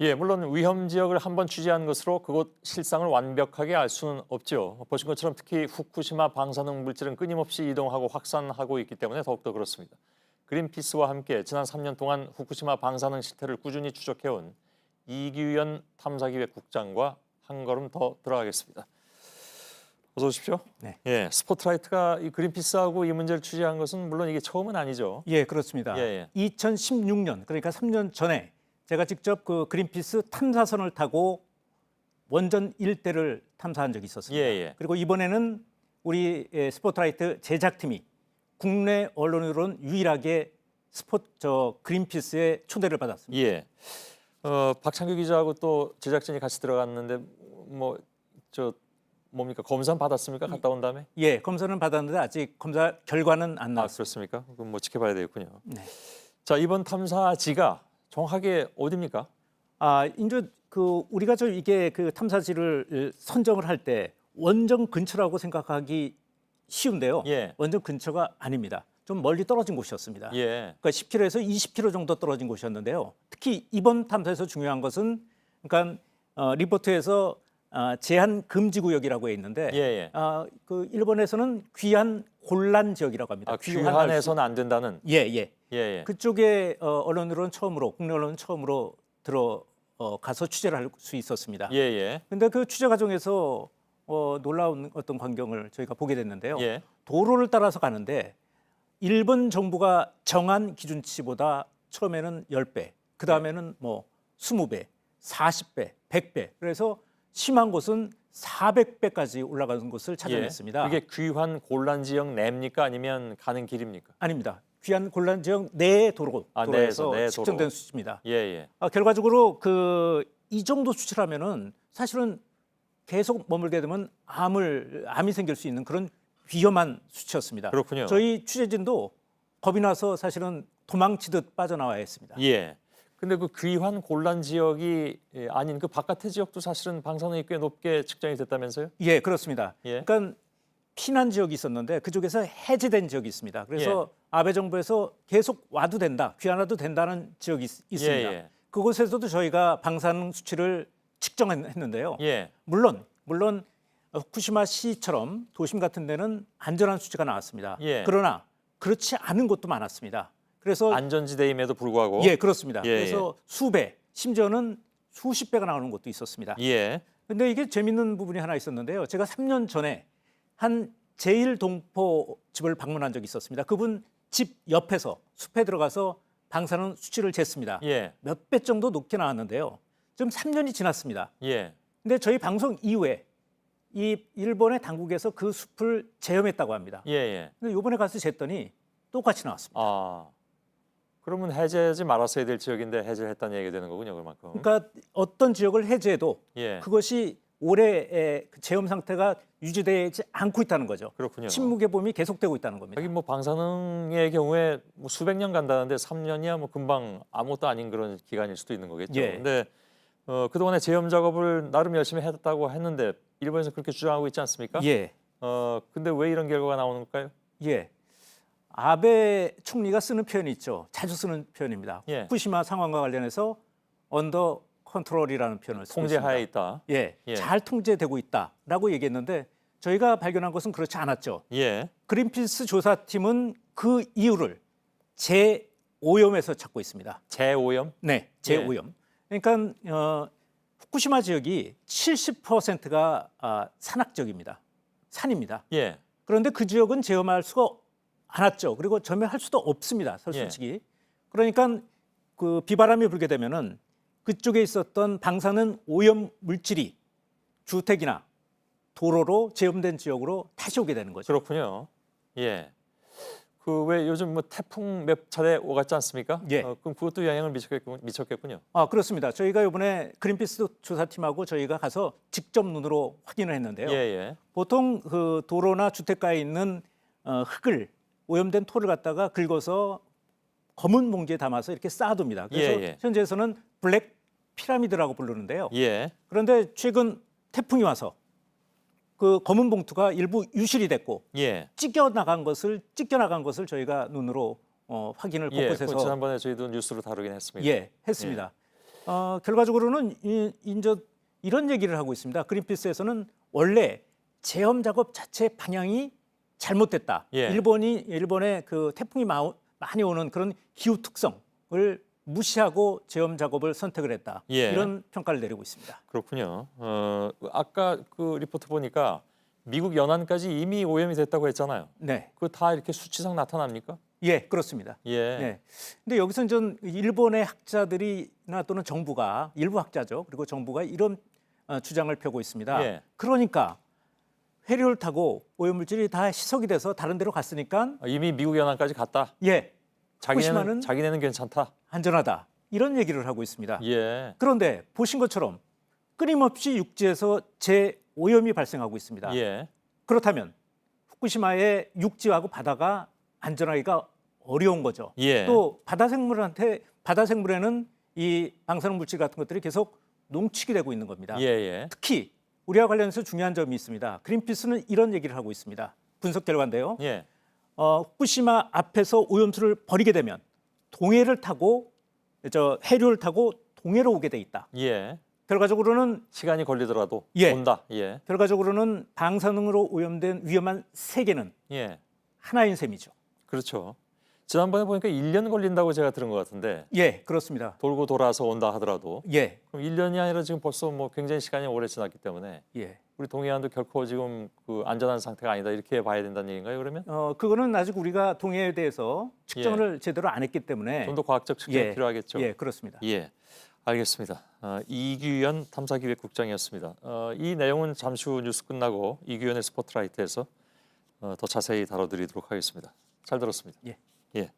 예, 물론 위험 지역을 한번 취재한 것으로 그곳 실상을 완벽하게 알 수는 없죠. 보신 것처럼 특히 후쿠시마 방사능 물질은 끊임없이 이동하고 확산하고 있기 때문에 더욱더 그렇습니다. 그린피스와 함께 지난 3년 동안 후쿠시마 방사능 실태를 꾸준히 추적해온 이규현 탐사기획 국장과 한 걸음 더 들어가겠습니다. 어서 오십시오. 네. 예, 스포트라이트가 이 그린피스하고 이 문제를 취재한 것은 물론 이게 처음은 아니죠. 예, 그렇습니다. 예. 2016년, 그러니까 3년 전에 제가 직접 그 그린피스 탐사선을 타고 원전 일대를 탐사한 적이 있었습니다. 예. 그리고 이번에는 우리 스포트라이트 제작팀이 국내 언론으로는 유일하게 그린피스의 초대를 받았습니다. 예. 박창규 기자하고 또 제작진이 같이 들어갔는데 뭡니까? 검사 받았습니까? 갔다 온 다음에? 예, 검사는 받았는데 아직 검사 결과는 안 아, 나왔습니다. 그렇습니까? 그럼 뭐 지켜봐야 되겠군요. 네. 자, 이번 탐사지가 정확하게 어디입니까? 이제 우리가 이게 그 탐사지를 선정을 할 때 원전 근처라고 생각하기 쉬운데요. 예. 원전 근처가 아닙니다. 좀 멀리 떨어진 곳이었습니다. 예. 그러니까 10km에서 20km 정도 떨어진 곳이었는데요. 특히 이번 탐사에서 중요한 것은 그러니까 리포트에서 제한 금지 구역이라고 해 있는데 예. 그 일본에서는 귀한 곤란 지역이라고 합니다. 아, 귀환해서는 안 된다는. 예. 예. 그쪽에 언론으로는 처음으로 국내 언론은 처음으로 가서 취재를 할 수 있었습니다. 예. 근데 그 취재 과정에서 놀라운 어떤 광경을 저희가 보게 됐는데요. 예. 도로를 따라서 가는데 일본 정부가 정한 기준치보다 처음에는 10배, 그다음에는 뭐 20배, 40배, 100배. 그래서 심한 곳은 400배까지 올라가는 곳을 찾아냈습니다. 이게 귀환 곤란 지역 내입니까? 아니면 가는 길입니까? 아닙니다. 귀한 곤란 지역 내 도로에서 내 측정된 도로. 수치입니다. 예. 결과적으로 이 정도 수치라면은 사실은 계속 머물게 되면 암이 생길 수 있는 그런 위험한 수치였습니다. 그렇군요. 저희 취재진도 겁이 나서 사실은 도망치듯 빠져나와야 했습니다. 예. 근데 그 귀환 곤란 지역이 아닌 그 바깥의 지역도 사실은 방사능이 꽤 높게 측정이 됐다면서요? 예, 그렇습니다. 예. 그러니까 피난 지역이 있었는데 그쪽에서 해제된 지역이 있습니다. 그래서 아베 정부에서 계속 와도 된다, 귀환와도 된다는 지역이 있습니다. 예. 그곳에서도 저희가 방사능 수치를 측정했는데요. 예. 물론 후쿠시마 시처럼 도심 같은 데는 안전한 수치가 나왔습니다. 예. 그러나 그렇지 않은 곳도 많았습니다. 그래서 안전지대임에도 불구하고. 예, 그렇습니다. 예. 그래서 수배, 심지어는 수십 배가 나오는 곳도 있었습니다. 예. 근데 이게 재밌는 부분이 하나 있었는데요. 제가 3년 전에 한 제1동포 집을 방문한 적이 있었습니다. 그분 집 옆에서 숲에 들어가서 방사능 수치를 쟀습니다. 예. 몇 배 정도 높게 나왔는데요. 지금 3년이 지났습니다. 예. 근데 저희 방송 이후에 이 일본의 당국에서 그 숲을 체험했다고 합니다. 예. 근데 이번에 가서 쟀더니 똑같이 나왔습니다. 아. 그러면 해제하지 말았어야 될 지역인데 해제했다는 얘기가 되는 거군요, 그만큼. 그러니까 어떤 지역을 해제해도 예. 그것이 올해 체험 상태가 유지되지 않고 있다는 거죠. 그렇군요. 침묵의 봄이 계속되고 있다는 겁니다. 하긴 뭐 방사능의 경우에 뭐 수백 년 간다는데 3년이야 뭐 금방 아무것도 아닌 그런 기간일 수도 있는 거겠죠. 예. 근데 그동안에 제염 작업을 나름 열심히 했다고 했는데 일본에서 그렇게 주장하고 있지 않습니까? 예. 근데 왜 이런 결과가 나오는 걸까요? 예. 아베 총리가 쓰는 표현이 있죠. 자주 쓰는 표현입니다. 예. 후쿠시마 상황과 관련해서 언더 컨트롤이라는 표현을 쓰고 통제하에 있습니다. 있다. 예. 예. 잘 통제되고 있다라고 얘기했는데 저희가 발견한 것은 그렇지 않았죠. 예. 그린피스 조사팀은 그 이유를 재오염에서 찾고 있습니다. 재오염? 네, 재오염. 그러니까 후쿠시마 지역이 70%가 산악 지역입니다. 산입니다. 예. 그런데 그 지역은 제어할 수가 않았죠. 그리고 점유할 수도 없습니다. 솔직히. 그러니까 그 비바람이 불게 되면은 그쪽에 있었던 방사능 오염 물질이 주택이나 도로로 제염된 지역으로 다시 오게 되는 거죠. 그렇군요. 예. 그 왜 요즘 뭐 태풍 몇 차례 오갔지 않습니까? 예. 그럼 그것도 영향을 미쳤겠군요. 그렇습니다. 저희가 이번에 그린피스 조사팀하고 저희가 가서 직접 눈으로 확인을 했는데요. 예. 보통 그 도로나 주택가에 있는 흙을 오염된 토를 갖다가 긁어서 검은 봉지에 담아서 이렇게 쌓아둡니다. 그래서 현재에서는 블랙 피라미드라고 부르는데요. 예. 그런데 최근 태풍이 와서 그 검은 봉투가 일부 유실이 됐고 예. 찢겨나간 것을 저희가 눈으로 확인을 곳곳에서 지난번에 저희도 뉴스로 다루긴 했습니다. 했습니다. 결과적으로는 이제 이런 얘기를 하고 있습니다. 그린피스에서는 원래 제험 작업 자체 방향이 잘못됐다. 예. 일본의 그 태풍이 많이 오는 그런 기후 특성을 무시하고 제험 작업을 선택을 했다. 예. 이런 평가를 내리고 있습니다. 그렇군요. 아까 그 리포트 보니까 미국 연안까지 이미 오염이 됐다고 했잖아요. 네, 그거 다 이렇게 수치상 나타납니까? 예, 그렇습니다. 예. 네. 근데 여기서 전 일본의 학자들이나 또는 정부가 일부 학자죠. 그리고 정부가 이런 주장을 펴고 있습니다. 예. 그러니까 해류를 타고 오염물질이 다 희석이 돼서 다른 데로 갔으니까 이미 미국 연안까지 갔다. 예, 자기네는 후쿠시마는 괜찮다. 안전하다. 이런 얘기를 하고 있습니다. 예. 그런데 보신 것처럼 끊임없이 육지에서 재오염이 발생하고 있습니다. 예. 그렇다면 후쿠시마의 육지하고 바다가 안전하기가 어려운 거죠. 예. 또 바다 생물에는 이 방사능 물질 같은 것들이 계속 농축이 되고 있는 겁니다. 예. 예. 특히 우리와 관련해서 중요한 점이 있습니다. 그린피스는 이런 얘기를 하고 있습니다. 분석 결과인데요. 예. 후쿠시마 앞에서 오염수를 버리게 되면 해류를 타고 동해로 오게 돼 있다. 예. 결과적으로는 시간이 걸리더라도 예. 온다. 예. 결과적으로는 방사능으로 오염된 위험한 세계는 예. 하나인 셈이죠. 그렇죠. 지난번에 보니까 1년 걸린다고 제가 들은 것 같은데 예, 그렇습니다. 돌고 돌아서 온다 하더라도 예, 그럼 1년이 아니라 지금 벌써 뭐 굉장히 시간이 오래 지났기 때문에 예. 우리 동해안도 결코 지금 그 안전한 상태가 아니다 이렇게 봐야 된다는 얘기인가요? 그러면 그거는 아직 우리가 동해에 대해서 측정을 제대로 안 했기 때문에 좀 더 과학적 측정이 필요하겠죠. 예, 그렇습니다. 예, 알겠습니다. 이규현 탐사기획국장이었습니다. 이 내용은 잠시 후 뉴스 끝나고 이규현의 스포트라이트에서 더 자세히 다뤄드리도록 하겠습니다. 잘 들었습니다. 예. 예.